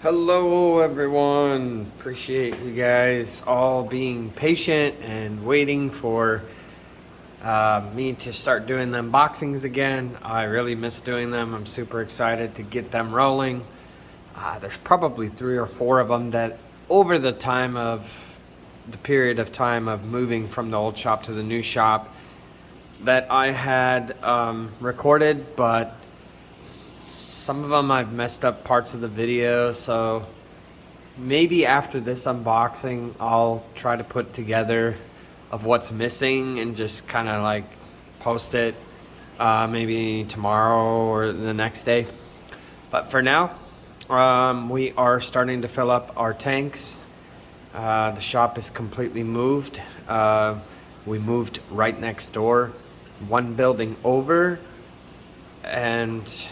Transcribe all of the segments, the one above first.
Hello everyone, appreciate you guys all being patient and waiting for me to start doing the unboxings again. I really miss doing them. I'm super excited to get them rolling. There's probably 3 or 4 of them that over the period of time of moving from the old shop to the new shop that I had recorded, but some of them I've messed up parts of the video, so maybe after this unboxing I'll try to put together of what's missing and just kind of like post it maybe tomorrow or the next day. But for now, we are starting to fill up our tanks. The shop is completely moved. We moved right next door, one building over, and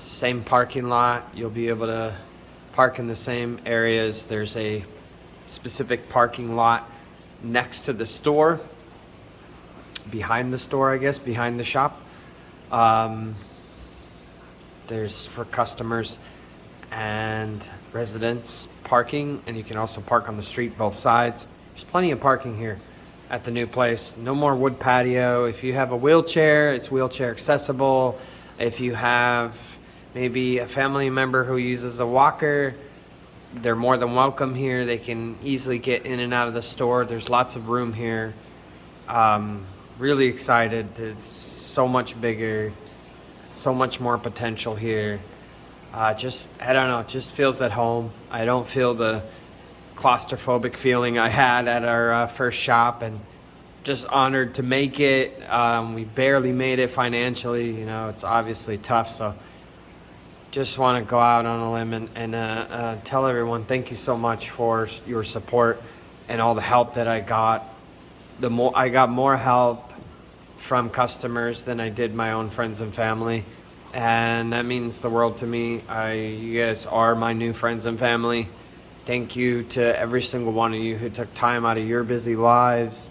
same parking lot. You'll be able to park in the same areas. There's a specific parking lot next to the store, behind the store, I guess, behind the shop. There's for customers and residents parking, and you can also park on the street both sides. There's plenty of parking here at the new place. No more wood patio. If you have a wheelchair, it's wheelchair accessible. If you have maybe a family member who uses a walker, they're more than welcome here. They can easily get in and out of the store. There's lots of room here. Really excited. It's so much bigger, so much more potential here. I don't know, it just feels at home. I don't feel the claustrophobic feeling I had at our first shop, and just honored to make it. We barely made it financially, you know, it's obviously tough, so just want to go out on a limb and tell everyone thank you so much for your support and all the help that I got. I got more help from customers than I did my own friends and family, and that means the world to me. You guys are my new friends and family. Thank you to every single one of you who took time out of your busy lives,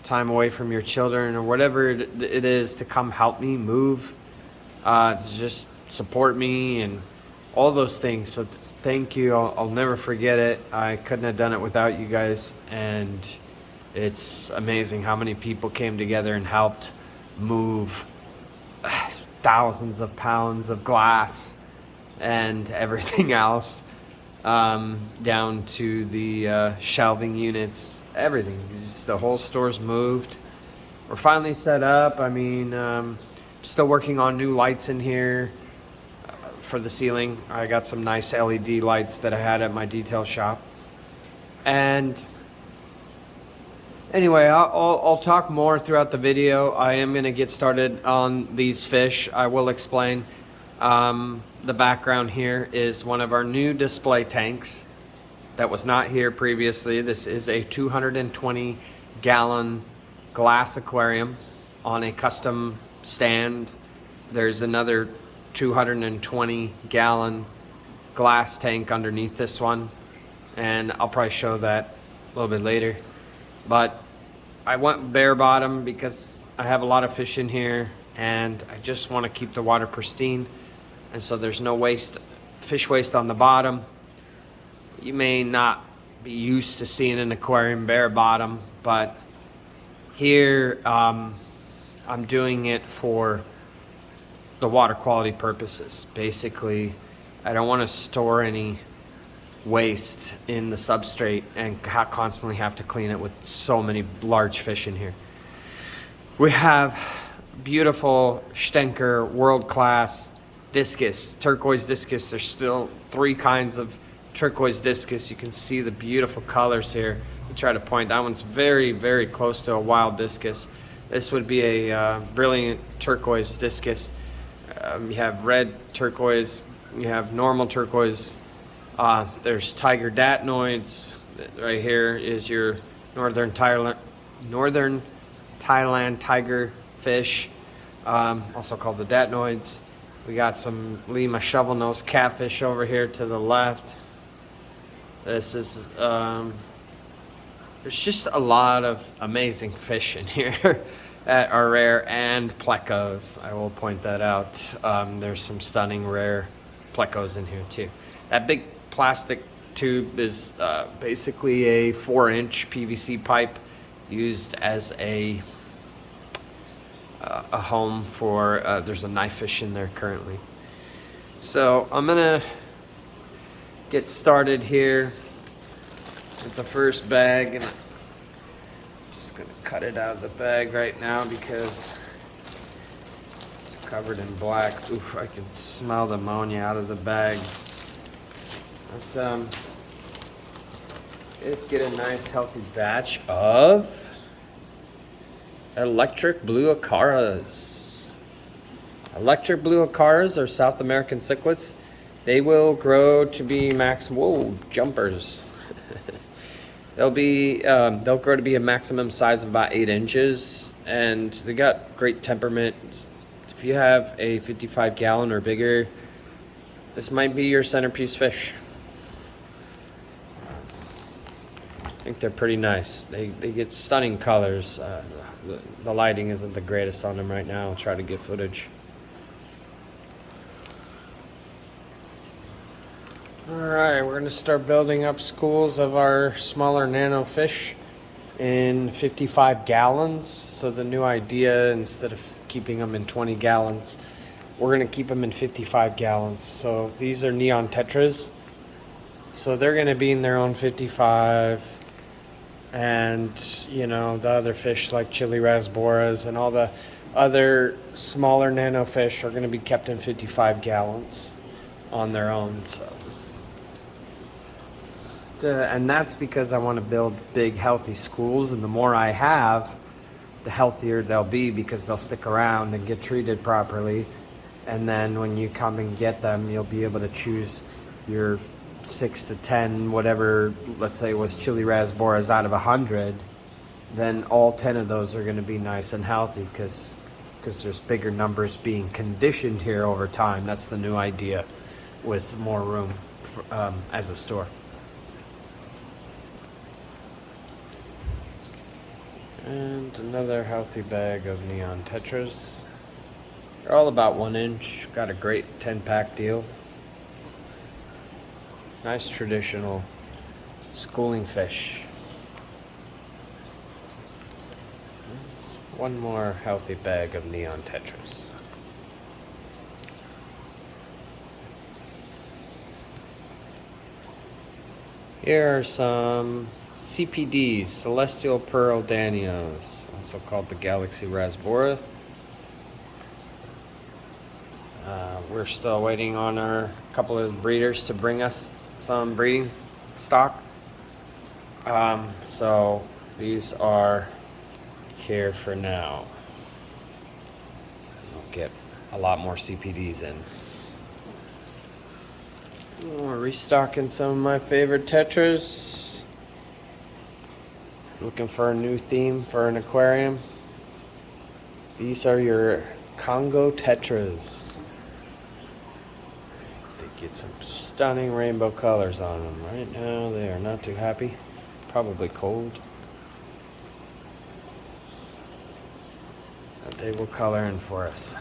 time away from your children or whatever it is, to come help me move, to just support me and all those things. So thank you. I'll never forget it. I couldn't have done it without you guys, and it's amazing how many people came together and helped move thousands of pounds of glass and everything else, down to the shelving units, everything. Just the whole store's moved. We're finally set up. I mean, still working on new lights in here for the ceiling. I got some nice LED lights that I had at my detail shop. And anyway, I'll talk more throughout the video. I am going to get started on these fish. I will explain. The background here is one of our new display tanks that was not here previously. This is a 220 gallon glass aquarium on a custom stand. There's another 220 gallon glass tank underneath this one, and I'll probably show that a little bit later. But I went bare bottom because I have a lot of fish in here and I just want to keep the water pristine, and so there's no fish waste on the bottom. You may not be used to seeing an aquarium bare bottom, but here I'm doing it for the water quality purposes. Basically, I don't want to store any waste in the substrate and constantly have to clean it with so many large fish in here. We have beautiful Stenker world-class discus, turquoise discus. There's still 3 kinds of turquoise discus. You can see the beautiful colors here. We try to point, that one's very, very close to a wild discus. This would be a brilliant turquoise discus. You have red turquoise, you have normal turquoise. There's tiger datnoids. Right here is your northern Thailand tiger fish, also called the datnoids. We got some Lima shovel-nosed catfish over here to the left. This is there's just a lot of amazing fish in here. that are rare, and plecos. I will point that out. There's some stunning rare plecos in here too. That big plastic tube is basically a 4-inch PVC pipe used as a home for, there's a knife fish in there currently. So I'm gonna get started here with the first bag, and I'm just gonna cut it out of the bag right now because it's covered in black. Oof, I can smell the ammonia out of the bag. But get a nice healthy batch of electric blue acaras. Electric blue acaras are South American cichlids. They will grow to be jumpers. They'll grow to be a maximum size of about 8 inches, and they got great temperament. If you have a 55-gallon or bigger, this might be your centerpiece fish. I think they're pretty nice. They get stunning colors. The lighting isn't the greatest on them right now. I'll try to get footage. Alright, we're going to start building up schools of our smaller nano fish in 55 gallons. So the new idea, instead of keeping them in 20 gallons, we're going to keep them in 55 gallons. So these are neon tetras. So they're going to be in their own 55. And, you know, the other fish like chili rasboras and all the other smaller nano fish are going to be kept in 55 gallons on their own. So. And that's because I want to build big, healthy schools, and the more I have, the healthier they'll be because they'll stick around and get treated properly. And then when you come and get them, you'll be able to choose your 6 to 10, whatever, let's say was chili rasboras out of 100, then all 10 of those are going to be nice and healthy because there's bigger numbers being conditioned here over time. That's the new idea with more room for, as a store. And another healthy bag of neon tetras. They're all about 1 inch. Got a great 10-pack deal. Nice traditional schooling fish. One more healthy bag of neon tetras. Here are some CPDs, Celestial Pearl Danios, also called the Galaxy Rasbora. We're still waiting on our couple of breeders to bring us some breeding stock. So these are here for now. We'll get a lot more CPDs in. We're restocking some of my favorite tetras. Looking for a new theme for an aquarium. These are your Congo tetras. They get some stunning rainbow colors on them. Right now they are not too happy. Probably cold. But they will color in for us.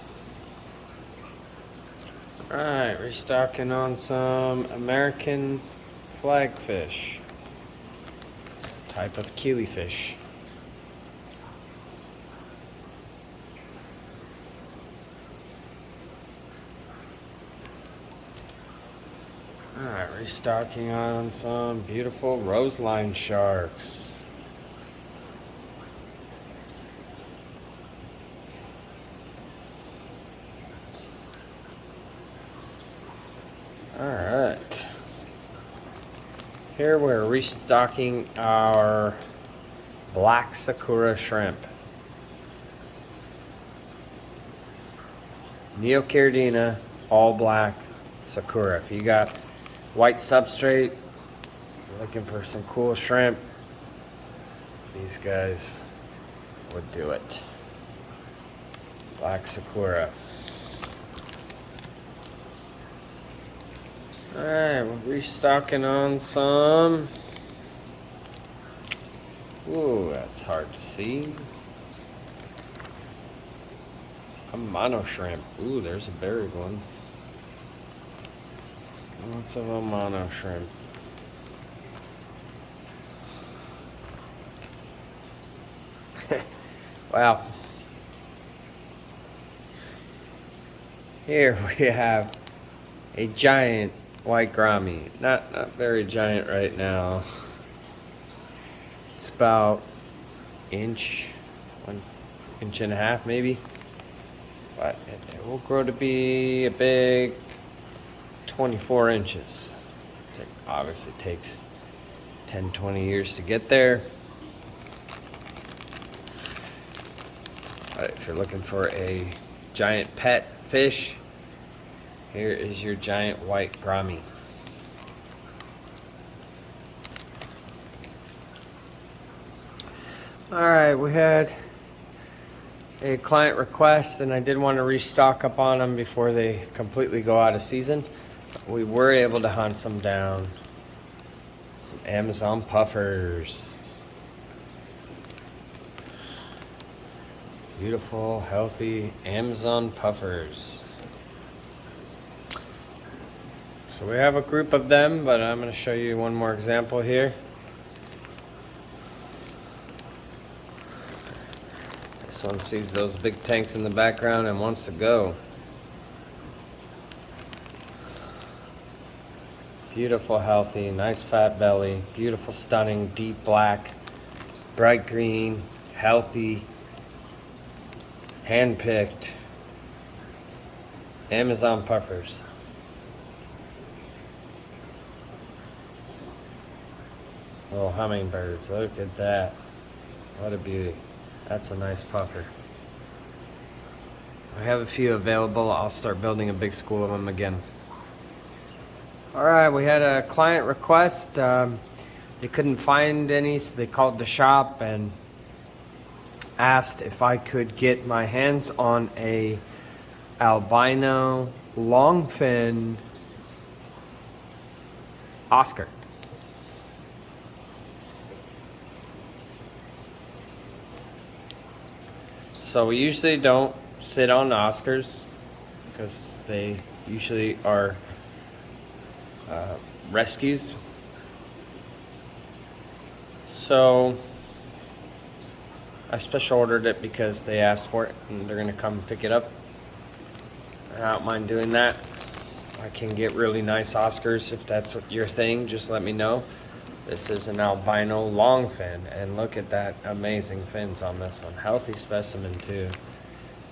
Alright, restocking on some American flagfish. It's a type of killifish. Alright, restocking on some beautiful roseline sharks. Alright. Here we're restocking our black sakura shrimp. Neocaridina, all black sakura. If you got white substrate, you're looking for some cool shrimp, these guys would do it. Black sakura. Alright, we're restocking on some. Ooh, that's hard to see. A mono shrimp. Ooh, there's a buried one. Lots of them mono shrimp. Wow. Here we have a giant white gourami. Not very giant right now. It's about 1.5 inches maybe. But it will grow to be a big 24 inches. It obviously takes 10-20 years to get there. But if you're looking for a giant pet fish, here is your giant white gourami. Alright, we had a client request and I did want to restock up on them before they completely go out of season. We were able to hunt some down. Some Amazon puffers. Beautiful, healthy Amazon puffers. So we have a group of them, but I'm going to show you one more example here. This one sees those big tanks in the background and wants to go. Beautiful, healthy, nice fat belly, beautiful, stunning, deep black, bright green, healthy, hand-picked Amazon puffers. Little hummingbirds, look at that. What a beauty. That's a nice puffer. I have a few available. I'll start building a big school of them again. Alright, we had a client request. They couldn't find any, so they called the shop and asked if I could get my hands on a albino longfin Oscar. So we usually don't sit on Oscars because they usually are rescues. So I special ordered it because they asked for it and they're gonna come pick it up. I don't mind doing that. I can get really nice Oscars if that's your thing, just let me know. This is an albino longfin, and look at that amazing fins on this one. Healthy specimen too.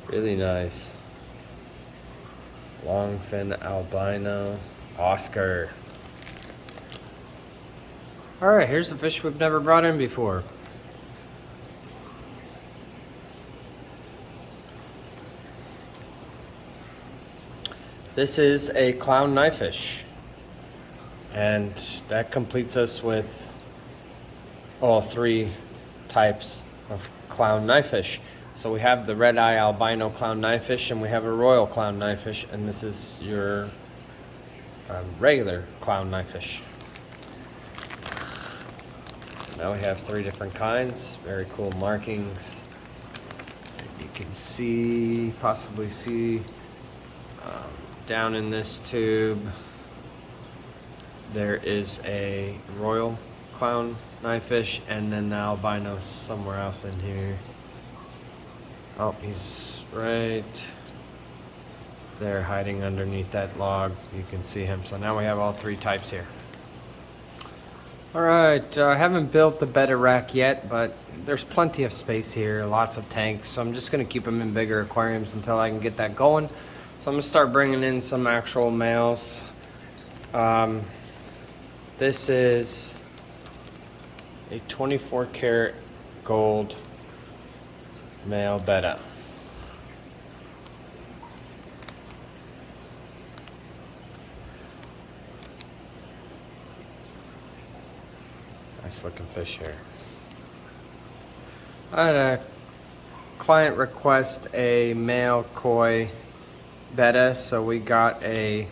Really nice. Longfin albino Oscar. Alright, here's a fish we've never brought in before. This is a clown knifefish. And that completes us with all three types of clown knifefish. So we have the red eye albino clown knifefish, and we have a royal clown knifefish, and this is your regular clown knifefish. Now we have three different kinds, very cool markings. You can see, possibly see, down in this tube, there is a royal clown knifefish, and then the albino somewhere else in here. Oh, he's right there hiding underneath that log. You can see him. So now we have all three types here. Alright, I haven't built the Betta rack yet, but there's plenty of space here, lots of tanks, so I'm just going to keep them in bigger aquariums until I can get that going. So I'm going to start bringing in some actual males. This is a 24 karat gold male Betta. Nice looking fish here. I had a client request a male koi Betta, so we got a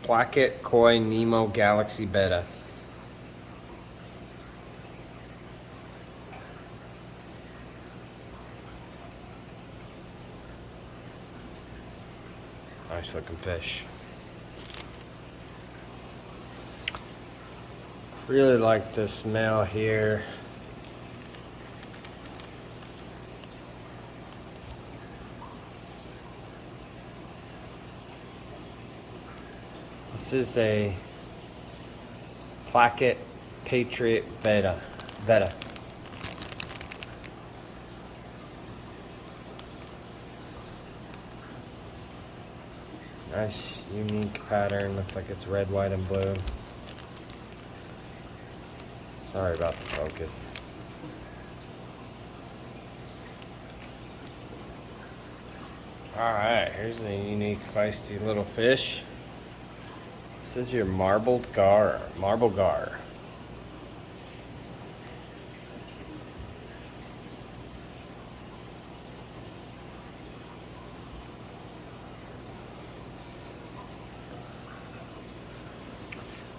Placket Koi Nemo Galaxy Betta. Nice looking fish. Really like this male here. This is a Placket Patriot Betta. Nice, unique pattern. Looks like it's red, white, and blue. Sorry about the focus. Alright, here's a unique, feisty little fish. This is your marble gar.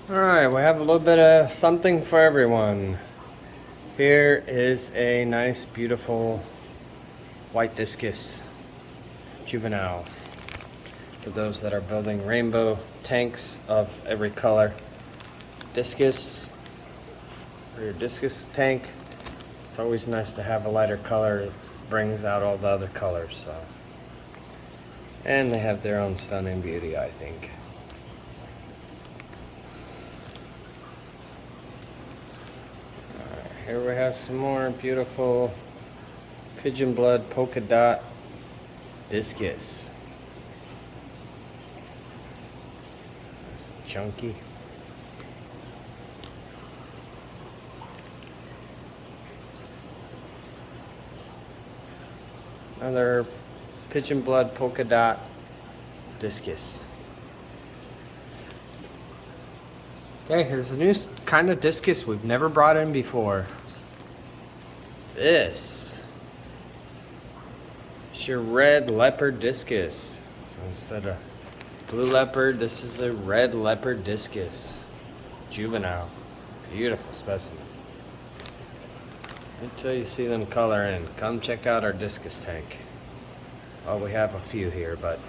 Alright, we have a little bit of something for everyone. Here is a nice, beautiful white discus juvenile. For those that are building rainbow tanks of every color. Discus, for your discus tank, it's always nice to have a lighter color. It brings out all the other colors. So, and they have their own stunning beauty, I think. Here we have some more beautiful pigeon blood polka dot discus. That's chunky. Another pigeon blood polka dot discus. Okay, here's a new kind of discus we've never brought in before. This is your red leopard discus. So instead of blue leopard, this is a red leopard discus. Juvenile. Beautiful specimen. Until you see them color in, come check out our discus tank. Well, we have a few here, but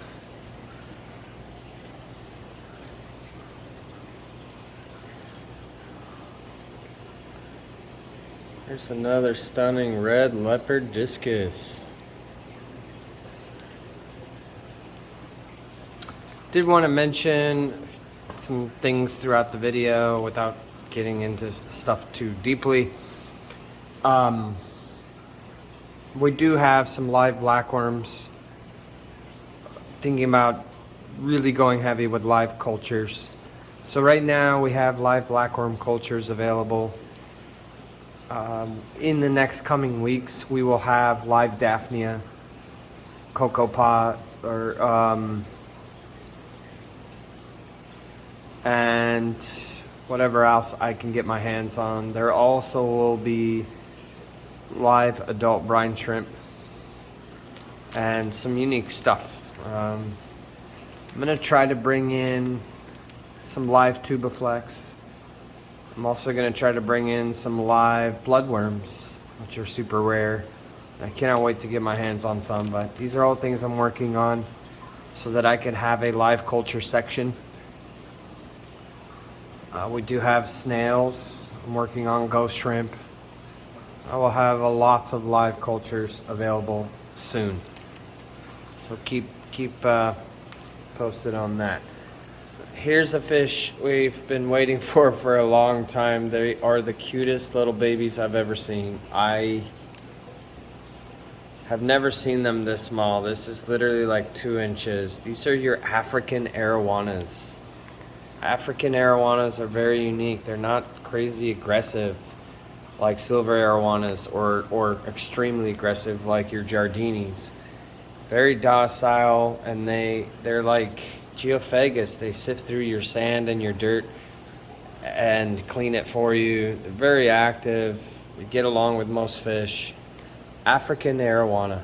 here's another stunning red leopard discus. Did want to mention some things throughout the video without getting into stuff too deeply. We do have some live blackworms. Thinking about really going heavy with live cultures. So right now we have live blackworm cultures available. In the next coming weeks, we will have live Daphnia, cocoa pods, and whatever else I can get my hands on. There also will be live adult brine shrimp and some unique stuff. I'm going to try to bring in some live tubiflex. I'm also going to try to bring in some live bloodworms, which are super rare. I cannot wait to get my hands on some, but these are all things I'm working on so that I can have a live culture section. We do have snails. I'm working on ghost shrimp. I will have lots of live cultures available soon. So keep posted on that. Here's a fish we've been waiting for a long time. They are the cutest little babies I've ever seen. I have never seen them this small. This is literally like 2 inches. These are your African arowanas. African arowanas are very unique. They're not crazy aggressive like silver arowanas or extremely aggressive like your Jardinis. Very docile, and they're like geophagus. They sift through your sand and your dirt and clean it for you. They're very active. We get along with most fish. African arowana.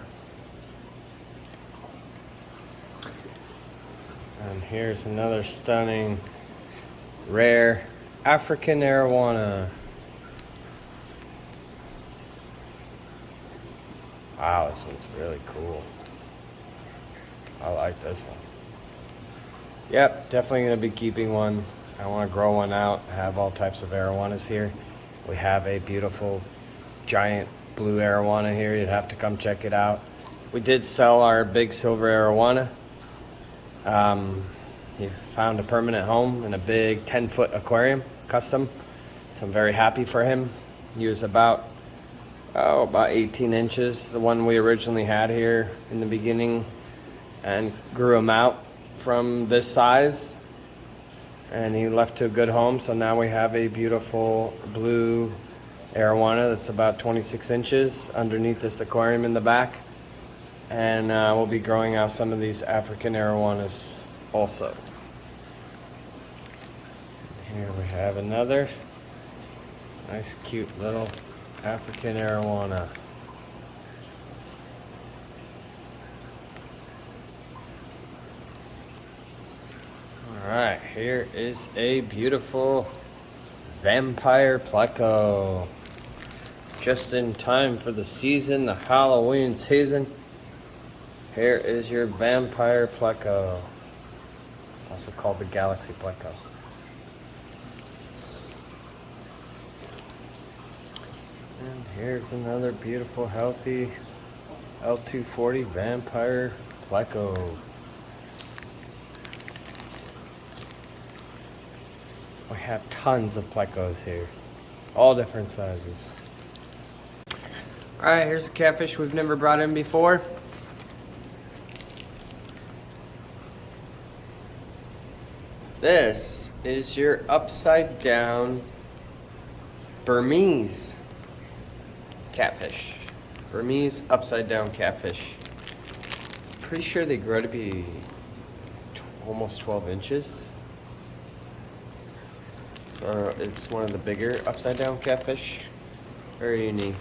And here's another stunning, rare African arowana. Wow, this looks really cool. I like this one. Yep, definitely going to be keeping one. I want to grow one out. I have all types of arowanas here. We have a beautiful giant blue arowana here. You'd have to come check it out. We did sell our big silver arowana. He found a permanent home in a big 10-foot aquarium, custom. So I'm very happy for him. He was about 18 inches, the one we originally had here in the beginning, and grew him out from this size, and he left to a good home. So now we have a beautiful blue arowana that's about 26 inches underneath this aquarium in the back, and we'll be growing out some of these African arowanas also. Here we have another nice cute little African arowana. Alright, here is a beautiful vampire pleco. Just in time for the season, the Halloween season. Here is your vampire pleco. Also called the galaxy pleco. And here's another beautiful, healthy L240 vampire pleco. We have tons of plecos here, all different sizes. Alright, here's a catfish we've never brought in before. This is your upside down Burmese catfish. Burmese upside down catfish. Pretty sure they grow to be almost 12 inches. So it's one of the bigger upside down catfish. Very unique.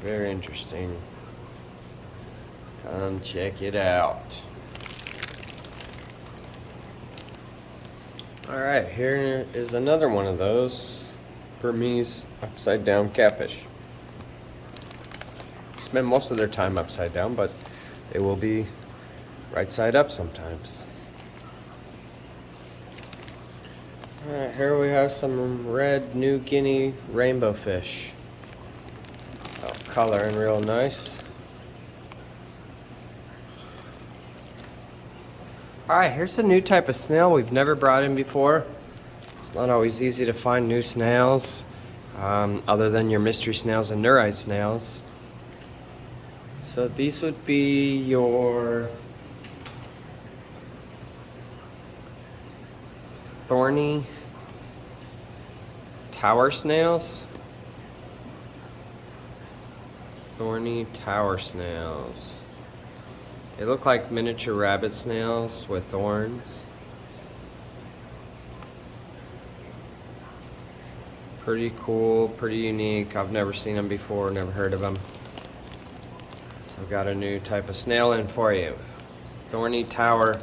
Very interesting. Come check it out. Alright, here is another one of those Burmese upside down catfish. Spend most of their time upside down, but they will be right side up sometimes. Alright, here we have some red New Guinea rainbow fish. Oh, coloring real nice. Alright, here's a new type of snail we've never brought in before. It's not always easy to find new snails, other than your mystery snails and neurite snails. So these would be your thorny tower snails. Thorny tower snails. They look like miniature rabbit snails with thorns. Pretty cool, pretty unique. I've never seen them before, never heard of them. So I've got a new type of snail in for you. Thorny tower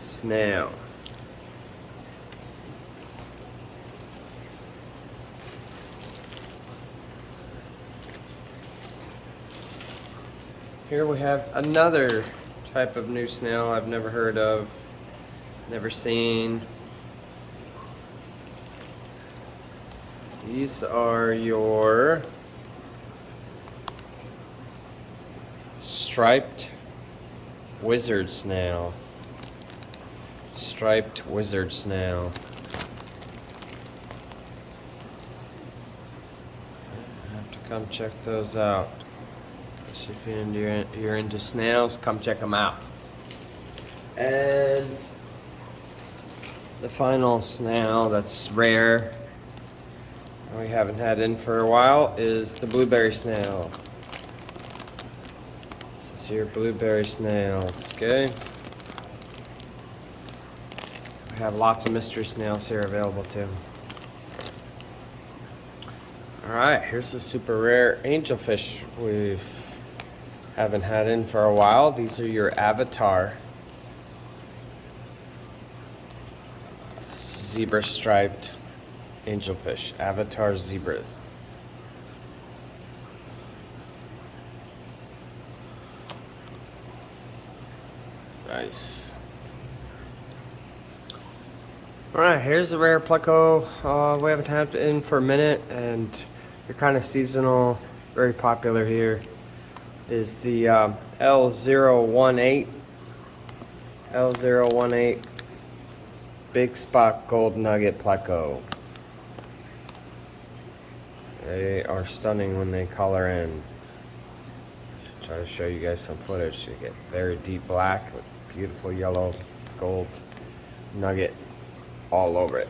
snail. Here we have another type of new snail I've never heard of, never seen. These are your striped wizard snail. Striped wizard snail. I have to come check those out. If you're into snails, come check them out. And the final snail that's rare, and we haven't had in for a while, is the blueberry snail. This is your blueberry snails, okay? We have lots of mystery snails here available too. Alright, here's a super rare angelfish we haven't had in for a while. These are your avatar zebra striped angelfish. Avatar zebras. Nice. Alright, here's a rare pleco we haven't had in for a minute, and they're kind of seasonal, very popular here. Is the L018 Big Spot Gold Nugget Pleco. They are stunning when they color in. Try to show you guys some footage. You get very deep black with beautiful yellow gold nugget all over it.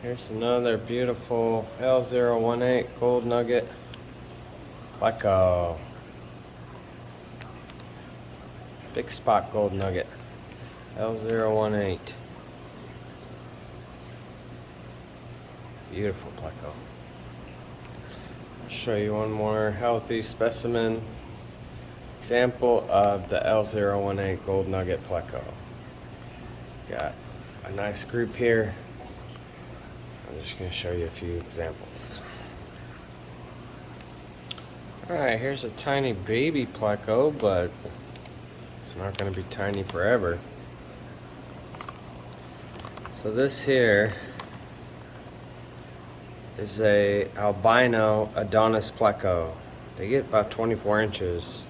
Here's another beautiful L018 gold nugget pleco. Big Spot gold nugget L018. Beautiful pleco. I'll show you one more healthy specimen example of the L018 gold nugget pleco. Got a nice group here. I'm just going to show you a few examples. Alright, here's a tiny baby pleco, but it's not going to be tiny forever. So this here is a albino Adonis pleco. They get about 24 inches.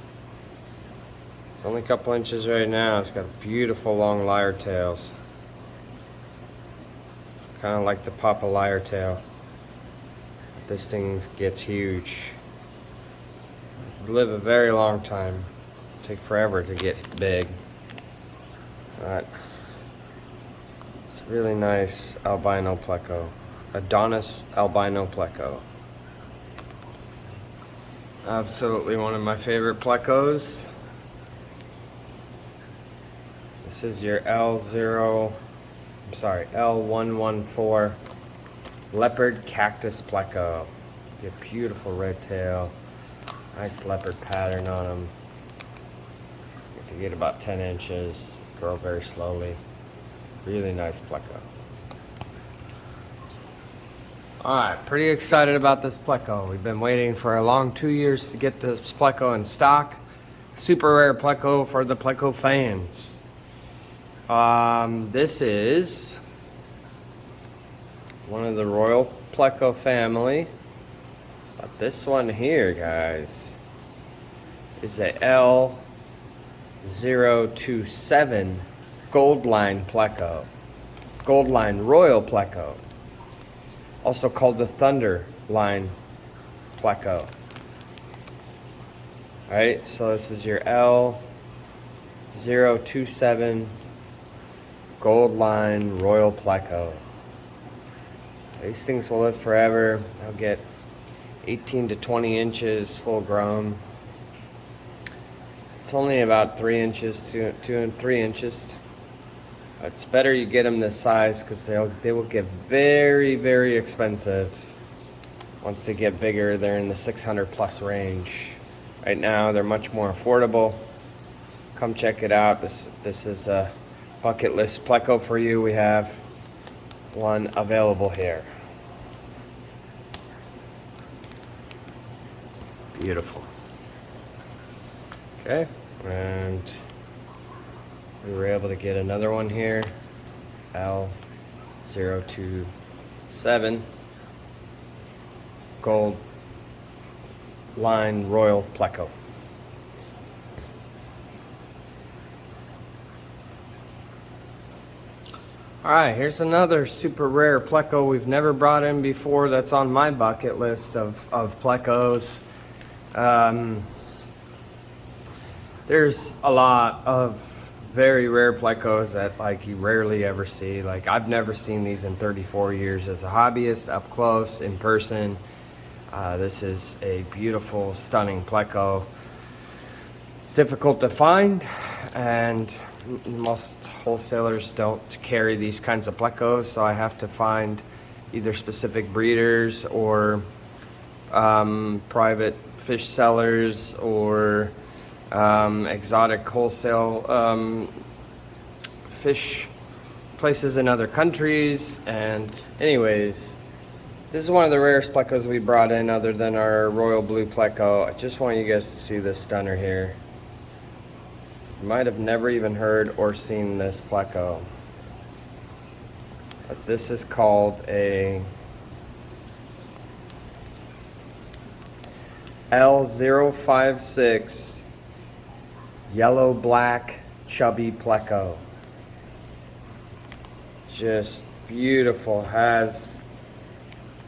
It's only a couple inches right now. It's got beautiful long lyre tails. Kind of like the Papa lyre tail. This thing gets huge. Live a very long time. Take forever to get big. But it's a really nice albino pleco. Adonis albino pleco. Absolutely one of my favorite plecos. This is your L114 leopard cactus pleco. Get beautiful red tail. Nice leopard pattern on them. You can get about 10 inches. Grow very slowly. Really nice pleco. Alright, pretty excited about this pleco. We've been waiting for a long 2 years to get this pleco in stock. Super rare pleco for the pleco fans. This is one of the royal pleco family. But this one here, guys, is a L027 gold line pleco. Gold line royal pleco. Also called the Thunder line pleco. Alright, so this is your L027 gold line royal pleco. These things will live forever. They'll get 18 to 20 inches full grown. It's only about 3 inches, 2 and 3 inches. It's better you get them this size because they will get very, very expensive. Once they get bigger, they're in the 600 plus range. Right now, they're much more affordable. Come check it out. This is a bucket list pleco for you. We have one available here. Beautiful. Okay, and we were able to get another one here, L027 gold line royal pleco. Alright, here's another super rare pleco we've never brought in before that's on my bucket list of plecos. There's a lot of very rare plecos that like you rarely ever see. Like I've never seen these in 34 years as a hobbyist, up close, in person. This is a beautiful, stunning pleco. It's difficult to find, and most wholesalers don't carry these kinds of plecos, so I have to find either specific breeders or private fish sellers or exotic wholesale fish places in other countries. And anyways, this is one of the rarest plecos we brought in other than our royal blue pleco. I just want you guys to see this stunner here. You might have never even heard or seen this pleco. But this is called a L056 yellow black chubby pleco. Just beautiful. Has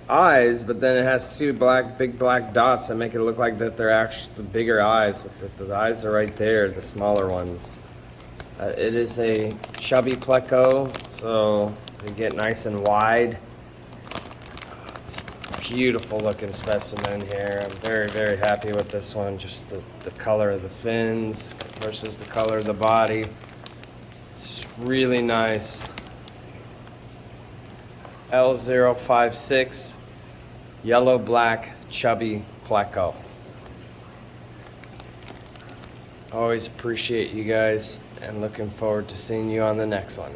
eyes, but then it has two big black dots that make it look like that they're actually the bigger eyes. The eyes are right there, the smaller ones. It is a chubby pleco, so they get nice and wide. It's a beautiful looking specimen here. I'm very happy with this one. Just the color of the fins versus the color of the body. It's really nice. L056 yellow black chubby pleco. Always appreciate you guys and looking forward to seeing you on the next one.